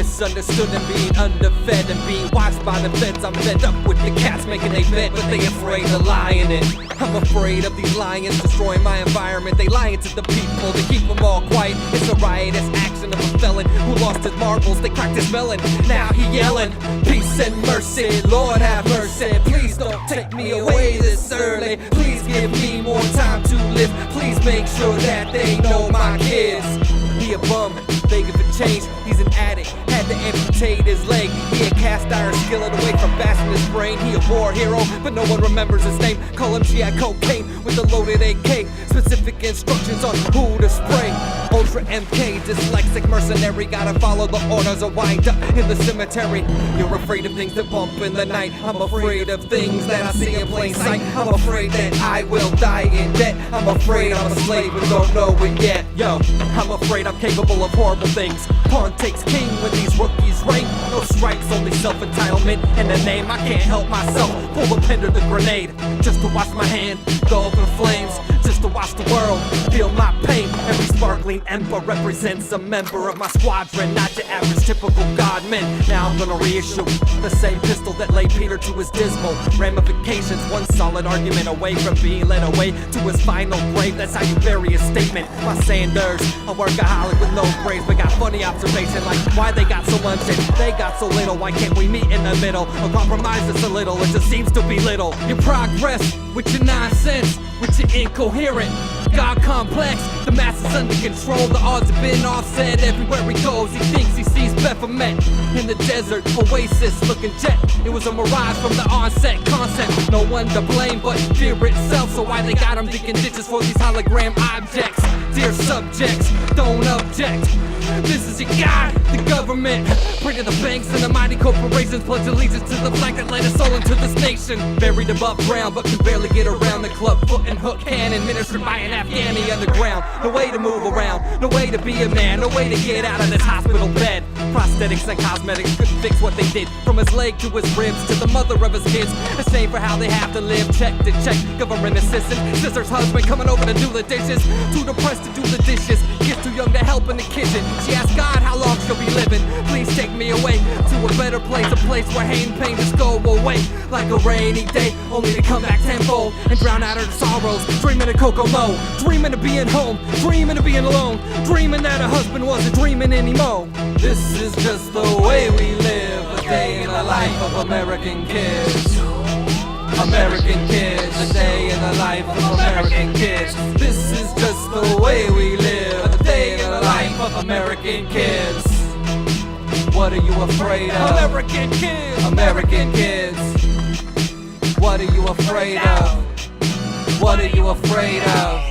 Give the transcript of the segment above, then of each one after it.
misunderstood and being underfed and being watched by the feds. I'm fed up with the cats making they bed, but they afraid of lying in. I'm afraid of these lions destroying my environment. They lying to the people to keep them all quiet. It's a riotous action of a felon who lost his marbles. They cracked his melon. Now he yelling, peace and mercy, Lord have mercy. Please don't take me away this early. Please give me more time to live. Please make sure that they know my kids. He a bum, begging for change. He's an addict, had to amputate his leg. He a cast iron skillet away from bashing his brain. He a war hero, but no one remembers his name. Call him GI cocaine with a loaded AK. Specific instructions on who to spray. Ultra MK, dyslexic mercenary. Gotta follow the orders or wind up in the cemetery. You're afraid of things that bump in the night. I'm afraid of things that I see in plain sight. I'm afraid that I will die in debt. I'm afraid I'm a slave and don't know it yet. Yo, I'm afraid I'm capable of horrible things. Pawn takes king when these rookies rank. No strikes, only self-entitlement. In the name, I can't help myself. Pull the pin to the grenade, just to watch my hand go up in flames. Just to watch the world feel my pain. Every sparkling ember represents a member of my squadron, not your average typical godman. Now I'm gonna reissue the same pistol that laid Peter to his dismal ramifications. One solid argument away from being led away to his final grave. That's how you bury a statement. My Sanders, a workaholic with no grades, but got funny observation like why they got so much and they got so little. Why can't we meet in the middle or compromise just a little? It just seems to belittle your progress with your nonsense, with your incoherent God complex. The masses under control, the odds have been offset. Everywhere he goes, he thinks he sees Baphomet in the desert, oasis looking jet. It was a mirage from the onset concept. No one to blame but fear itself. So why they got him digging ditches for these hologram objects? Dear subjects, don't object. This is your guy, the government. Pray to the banks and the mighty corporations. Pledge allegiance to the flag that led us all into this nation. Buried above ground, but can barely get around. The club foot and hook cannon, ministered by an Afghani underground. No way to move around, no way to be a man, no way to get out of this hospital bed. Prosthetics and cosmetics couldn't fix what they did. From his leg to his ribs to the mother of his kids. The same for how they have to live. Check to check, government assistant. Sister's husband coming over to do the dishes. Too depressed to do the dishes. Gets too young to help in the kitchen. She asks God how long she'll be living. Please take me away to a better place. A place where hate and pain just go away. Like a rainy day, only to come back tenfold and drown out her sorrows. Dreaming of Kokomo, dreaming of being home, dreaming of being alone, dreaming that her husband wasn't dreaming anymore. This is just the way we live, a day in the life of American kids. American kids, a day in the life of American kids. This is just the way we live, a day in the life of American kids. What are you afraid of? American kids! American kids! What are you afraid of? What are you afraid of?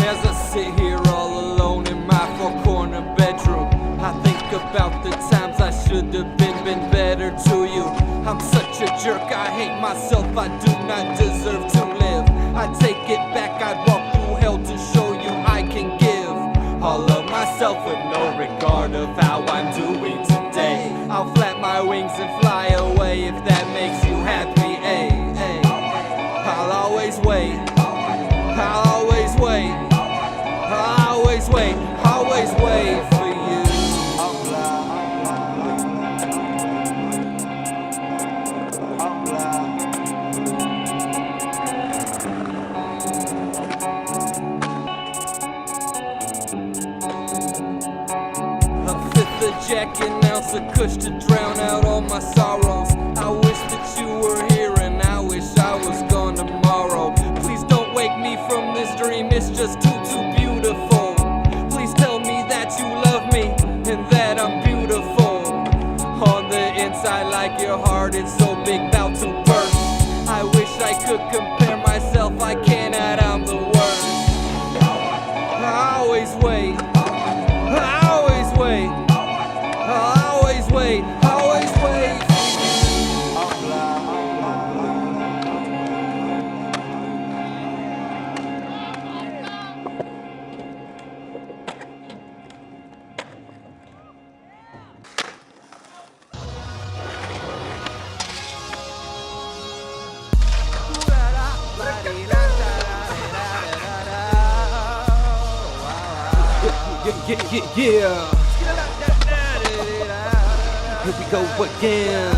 As I sit here all alone in my four-corner bedroom, I think about the times I should have been better to you. I'm such a jerk, I hate myself, I do not deserve to live. I take it back, I'd walk through hell to show you I can give all of myself with no regard of how I'm doing today. I'll flap my wings and fly away if that makes you happy, ay, ay. I'll always wait, I'll always wait, I'll always wait, always wait for you. A fifth of Jack and ounce of kush to drown out all my sorrows. I wish that you were here and I wish I was gone tomorrow. Please don't wake me from this dream, it's just too beautiful. Please tell me that you love me and that I'm beautiful. On the inside like your heart is so big about to burst. I wish I could compare myself, I cannot, I'm the worst. I always wait, I always wait, I always wait, always wait. Yeah. Here we go again.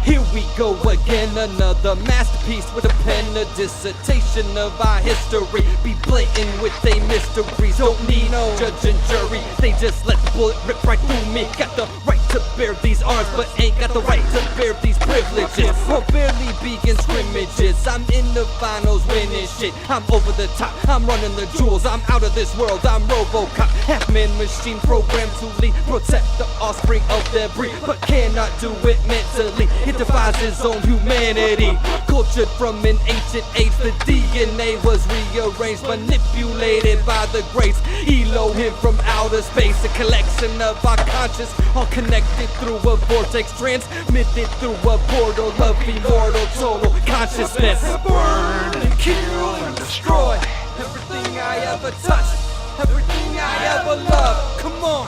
Here we go again, another masterpiece with a pen, a dissertation of our history. Be blatant with they mysteries, don't need no judge and jury. They just let the bullet rip right through me. Got the right to bear these arms, but ain't got the right to bear these privileges. Or barely begin scrimmages. I'm in the finals winning shit. I'm over the top, I'm running the jewels. I'm out of this world, I'm Robocop. Half-man machine programmed to lead, protect the offspring of their breed, but cannot do it mentally. It defies his own humanity. Cultured from an ancient age, the DNA was rearranged, manipulated by the grace Elohim from outer space. A collection of our conscious, all connected through a vortex, transmitted through a portal of immortal total consciousness. Burn and kill and destroy everything I ever touched, everything I ever loved. Come on.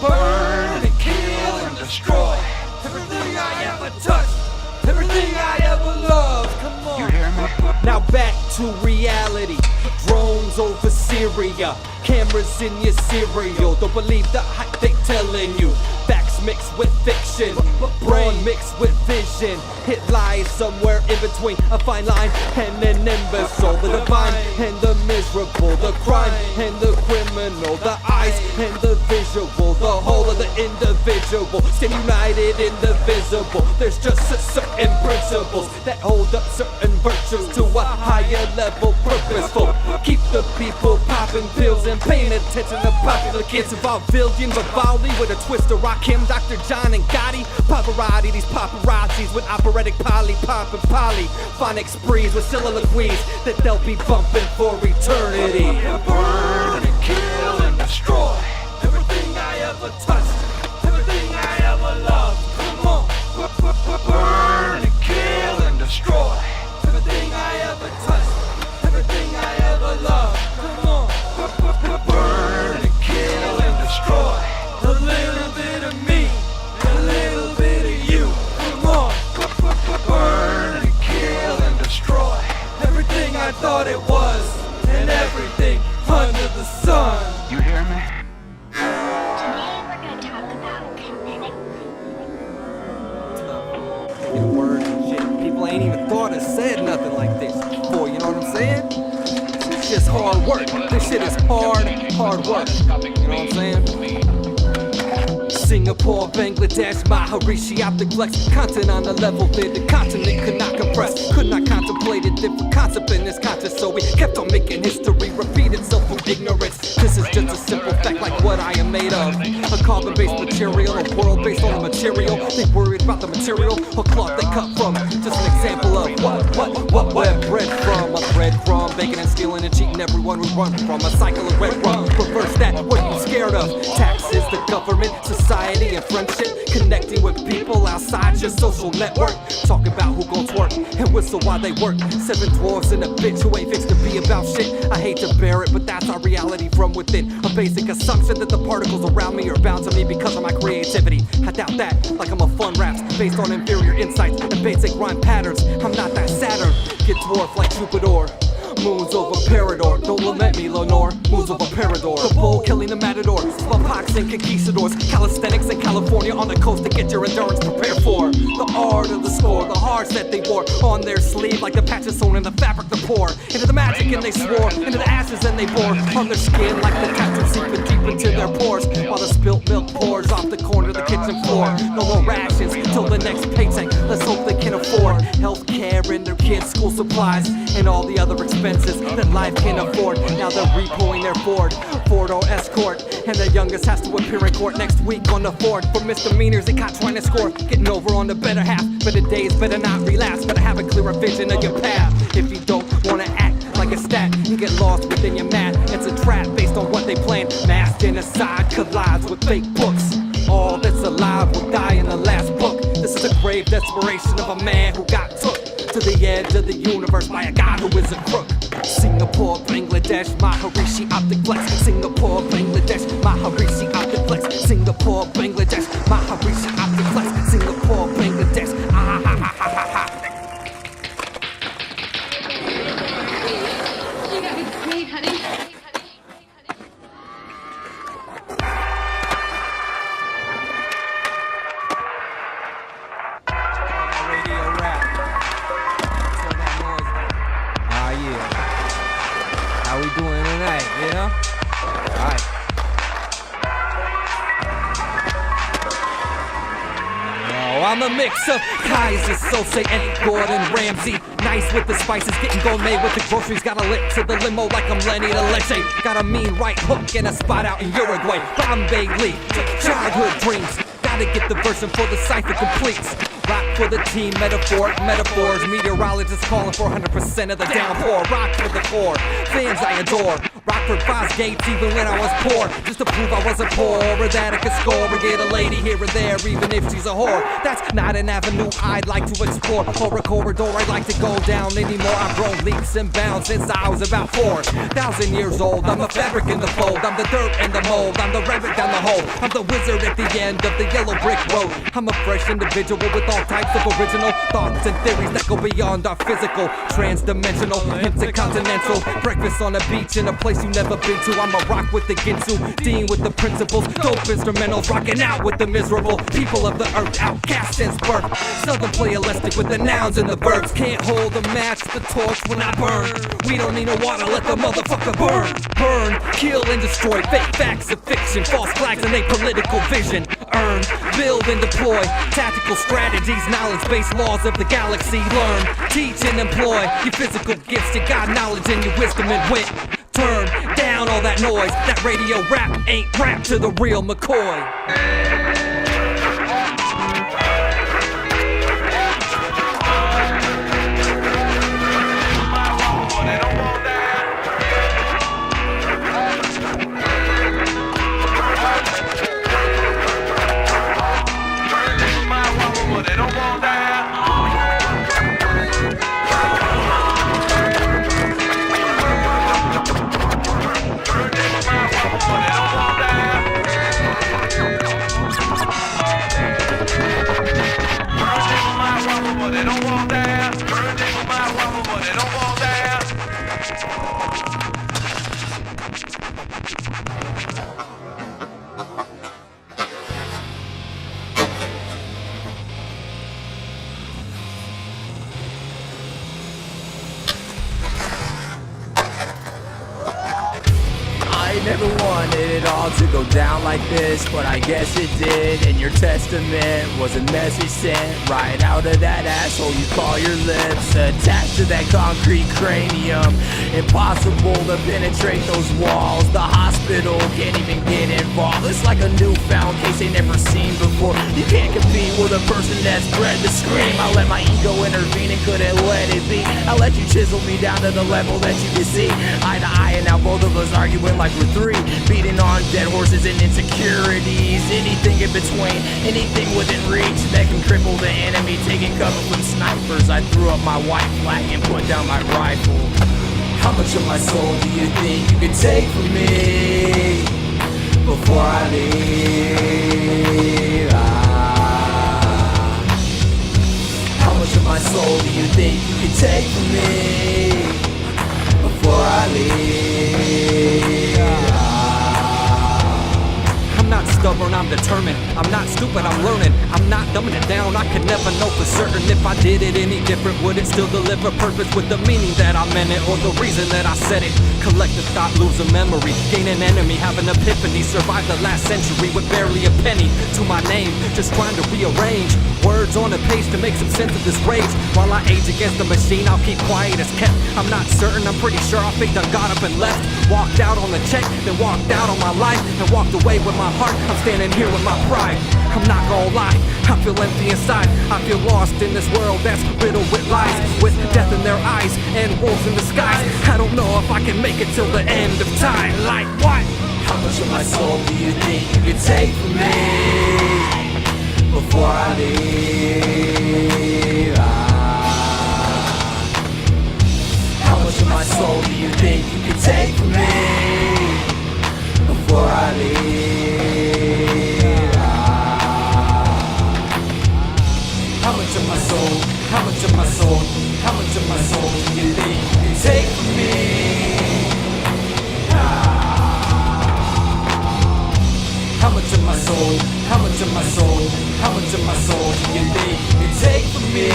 Burn and kill and destroy everything I ever touched, everything I ever loved. Come on. You hear me? Now back to reality. Drones over Syria, cameras in your cereal. Don't believe the hype they telling you. Facts mixed with fiction, brain mixed with vision. It lies somewhere in between a fine line and an imbecile. The divine and the miserable, the crime and the criminal, the eyes and the visual, the whole of the individual. Stand united in the visible. There's just certain principles that hold up certain virtues to a higher level, purposeful. Keep the people popping pills and paying attention to popular kids. Vaudevillian Vivaldi with a twist of Rakim, Dr. John and Gotti. Pavarotti, these paparazzis with operatic poly, pop and poly. Phonic sprees with soliloquies that they'll be bumping for eternity. Burn and kill and destroy everything I ever touched, everything I ever loved. Come on. Burn and kill and destroy everything I ever touched, everything I ever loved. Come on. Burn and kill and destroy a little bit of me, a little bit of you. Come on. Burn and kill and destroy everything I thought it was and everything under the sun. You hear me? Today we're going to talk about kinetic. Word and shit. People ain't even thought or said nothing like this before, you know what I'm saying? It's just hard work. This shit is hard work. You know what I'm saying? Singapore, Bangladesh, Maharishi, Optik Flex. Content on a level that the continent could not compress. Could not contemplate a different concept in this conscious, so we kept on making history repeat itself through ignorance. This is just a simple fact like what I am made of. A carbon-based material, a world based on a material. They worried about the material, a cloth they cut from. Just an example of what we're bred from. I'm bred from bacon and stealing and cheating everyone we run from. A cycle of red rum, reverse that, what are you scared of? Taxes, the government, society and friendship. Connecting with people outside your social network. Talk about who gon' twerk and whistle while they work. 7 dwarfs and a bitch who ain't fixed to be about shit. I hate to bear it, but that's our reality from within. A basic assumption that the particles around me are bound to me because of my creativity. I doubt that, like I'm a fun rap based on inferior insights and basic rhyme patterns. I'm not that Saturn, get dwarfed like Jupiter. Moons over Parador, don't lament me, Lenore. Moons over Parador, the bull killing the matador. Smallpox and conquistadors, calisthenics in California on the coast to get your endurance prepared for the art of the score, the hearts that they wore on their sleeve, like the patches sewn in the fabric to pour into the magic, and they swore into the ashes and they bore on their skin like the tattoos seeping deep into their pores while the spilt milk pours off the corner of the kitchen floor. No more rations till the next paycheck. Let's hope they can afford health care and their kids' school supplies and all the other expenses that life can afford. Now they're repoing their Ford, four-door Escort, and the youngest has to appear in court next week on the Ford for misdemeanors they caught trying to score. Getting over on the better half, better days better not relapse. Better have a clearer vision of your path if you don't wanna act like like a stat and get lost within your mat. It's a trap based on what they plan. Mass genocide collides with fake books. All that's alive will die in the last book. This is a grave desperation of a man who got took to the edge of the universe by a god who is a crook. Singapore, Bangladesh, Maharishi, Optik Flex. Singapore, Bangladesh, Maharishi, Optik Flex. Singapore, Bangladesh, Maharishi, Optik Flex. Singapore, Bangladesh, ah ha ha ha ha ha. You got me great, honey. Radio rap. Turn that noise down. Ah yeah. How we doing tonight, you know? Alright. Oh, I'm a mix of Kaiser, Sose, and Gordon Ramsay. Nice with the spices, getting gourmet with the groceries. Got a lick to the limo like I'm Lenny the Leche. Got a mean right hook and a spot out in Uruguay. Bombay Lee, childhood dreams. Gotta get the version for the Cypher completes. Rock for the team, metaphoric metaphors. Meteorologists calling for 100% of the downpour. Rock for the core, fans I adore. Rock for Boz Gates even when I was poor. Just to prove I wasn't poor, or that I could score. Or get a lady here or there, even if she's a whore. That's not an avenue I'd like to explore. Or a corridor I'd like to go down anymore. I've grown leaps and bounds since I was about 4,000 years old. I'm the fabric in the fold, I'm the dirt and the mold. I'm the rabbit down the hole, I'm the wizard at the end of the yellow brick road. I'm a fresh individual with all types of original thoughts and theories that go beyond our physical, trans-dimensional, intercontinental. Breakfast on a beach in a place you never been to. I'm a rock with the Ginsu, Dean with the principles, dope instrumentals, rocking out with the miserable people of the earth, outcast since birth. Southern playalistic with the nouns and the verbs. Can't hold a match, the torch when I burn. We don't need no water, let the motherfucker burn. Burn, kill and destroy, fake facts of fiction, false flags and a political vision. Earn, build and deploy tactical strategies, knowledge-based laws of the galaxy. Learn, teach and employ your physical gifts. You got knowledge and your wisdom and wit. Turn down all that noise. That radio rap ain't rap to the real McCoy. Never wanted it all to go down like this, but I guess it did. And your testament was a message sent right out of that asshole you call your lips. Attached to that concrete cranium, impossible to penetrate those walls. The hospital can't even get involved. It's like a newfound case they never seen before. You can't compete with a person that's bred to scream. I let my ego intervene and couldn't let it be. I let you chisel me down to the level that you can see. Eye to eye, and now both of us arguing like we're three, beating on dead horses and insecurities. Anything in between, anything within reach that can cripple the enemy. Taking cover from snipers, I threw up my white flag and put down my rifle. How much of my soul do you think you could take from me before I leave? How much of my soul do you think you could take from me before I leave? I'm not stubborn, I'm determined. I'm not stupid, I'm learning. I'm not dumbing it down, I could never know for certain. If I did it any different, would it still deliver purpose with the meaning that I meant it, or the reason that I said it? Collective thought, lose a memory, gain an enemy, have an epiphany. Survive the last century with barely a penny to my name, just trying to rearrange words on a page to make some sense of this rage. While I age against the machine, I'll keep quiet as kept. I'm not certain, I'm pretty sure I faked, I got up and left. Walked out on the check, then walked out on my life, and walked away with my heart. I'm standing here with my pride. I'm not gonna lie, I feel empty inside. I feel lost in this world that's riddled with lies, with death in their eyes and wolves in the skies. I don't know if I can make it till the end of time. Like what? How much of my soul do you think you can take from me before I leave? How much of my soul do you think you can take from me before I leave? How much of my soul, how much of my soul, how much of my soul do you think you can take from me? How much of my soul, how much of my soul, how much of my soul do you think you can take from me?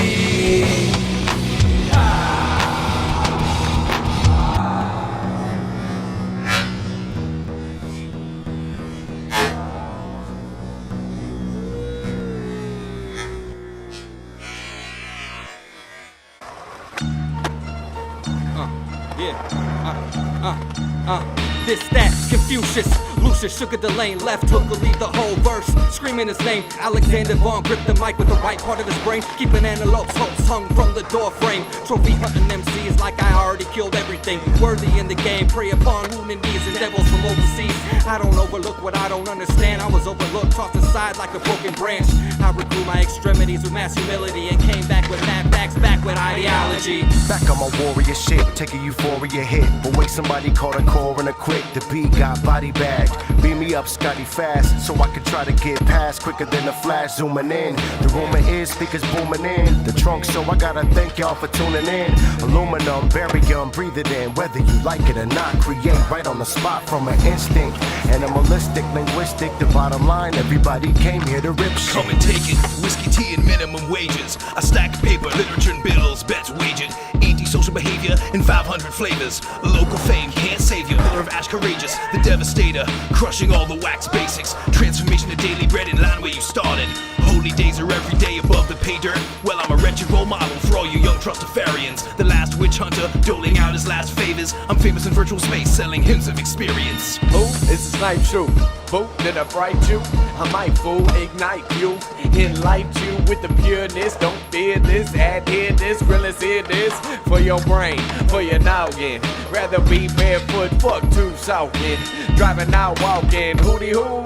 This, that, Confucius, Lucius, Sugar Delane, left hook will lead the whole verse, screaming his name. Alexander Vaughn gripped the mic with the right part of his brain, keeping antelopes hopes hung from the door frame. Trophy hunting MCs like I already killed everything worthy in the game. Prey upon wounded knees and devils from overseas. I don't overlook what I don't understand. I was overlooked, tossed aside like a broken branch. I regrew my extremities with mass humility and came back with mad facts, back with ideology. Back on my warrior shit, take a euphoria hit. But wait, somebody caught a core and a quick. The beat got body bagged. Beat me up, Scotty, fast, so I could try to get past quicker than a flash zooming in. The rumor is speakers booming in the trunk, so I gotta thank y'all for tuning in. Aluminum, barium, breathe it in. Whether you like it or not, create right on the spot from an instinct. Animalistic, linguistic, the bottom line, everybody came here to rip shit. Come and take it, whiskey, tea, and minimum wages. I stack paper, literature, and bills, bets wagered. Anti-social behavior in 500 flavors. Local fame can't save you. Pillar of ash courageous, the devastator, crushing all the wax basics. Transformation to daily bread in line where you started. Holy days are every day above the pay dirt. Well, I'm a wretched role model for all you young Trustafarians. The last witch hunter, doling out his last favors. I'm famous in virtual space, selling hymns of experience. Who is a snipe shoot? Boo, did I fright you? I might fool, ignite you, enlight you with the pureness. Don't fear this, add here this, realist hear this. For your brain, for your noggin. Rather be barefoot, fuck too soaking. Driving out, walking, hootie hoo.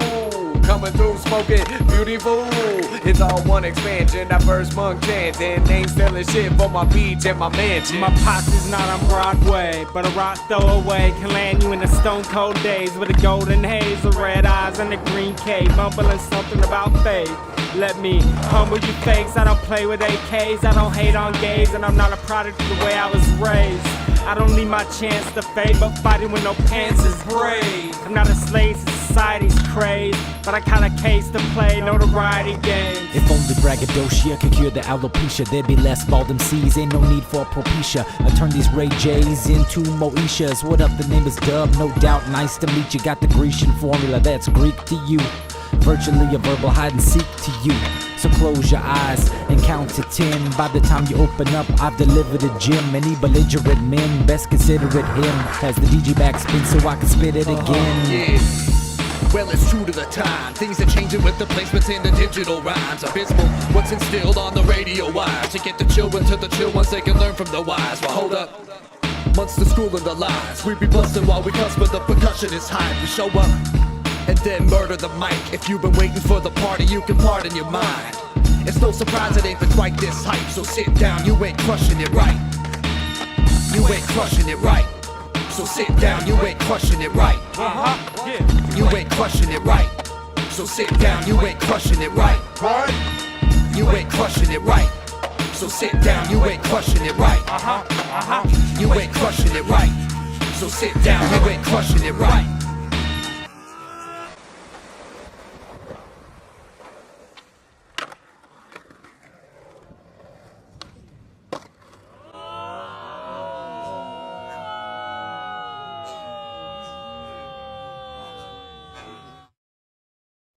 Coming through smoking, beautiful. It's all one expansion, I first monk chanting. Ain't selling shit for my beach and my mansion. My posse's not on Broadway, but a rock throwaway can land you in the stone cold days with a golden haze, the red eyes and the green cape, mumbling something about faith. Let me humble you fakes, I don't play with AKs, I don't hate on gays, and I'm not a product of the way I was raised. I don't need my chance to fade, but fighting with no pants is brave. I'm not a slave to society's craze, but I kinda case to play notoriety games. If only braggadocio could cure the alopecia, there'd be less bald MCs, ain't no need for propecia. I turn these Ray J's into Moeshas. What up, the name is Dub, no doubt, nice to meet you. Got the Grecian formula, that's Greek to you. Virtually a verbal hide and seek to you. So close your eyes and count to 10. By the time you open up, I've delivered a gem. Any belligerent men, best consider it him. Has the DJ backspin so I can spit it again. Yeah. Well, it's true to the time. Things are changing with the placements in the digital rhymes. Abysmal, what's instilled on the radio wires. To get the children to the chill ones, they can learn from the wise. Well, hold up. Months to school and the lies. We be busting while we cuss, but the percussion is high. We show up and then murder the mic. If you've been waiting for the party, you can pardon your mind. It's no surprise it ain't been quite this hype. So sit down, you ain't crushing it right. You ain't crushing it right. So sit down, you ain't crushing it right. You ain't crushing it right. So sit down, you ain't crushing it right. You ain't crushing it right. So sit down, you ain't crushing it right. You ain't crushing it right. So sit down, you ain't crushing it right.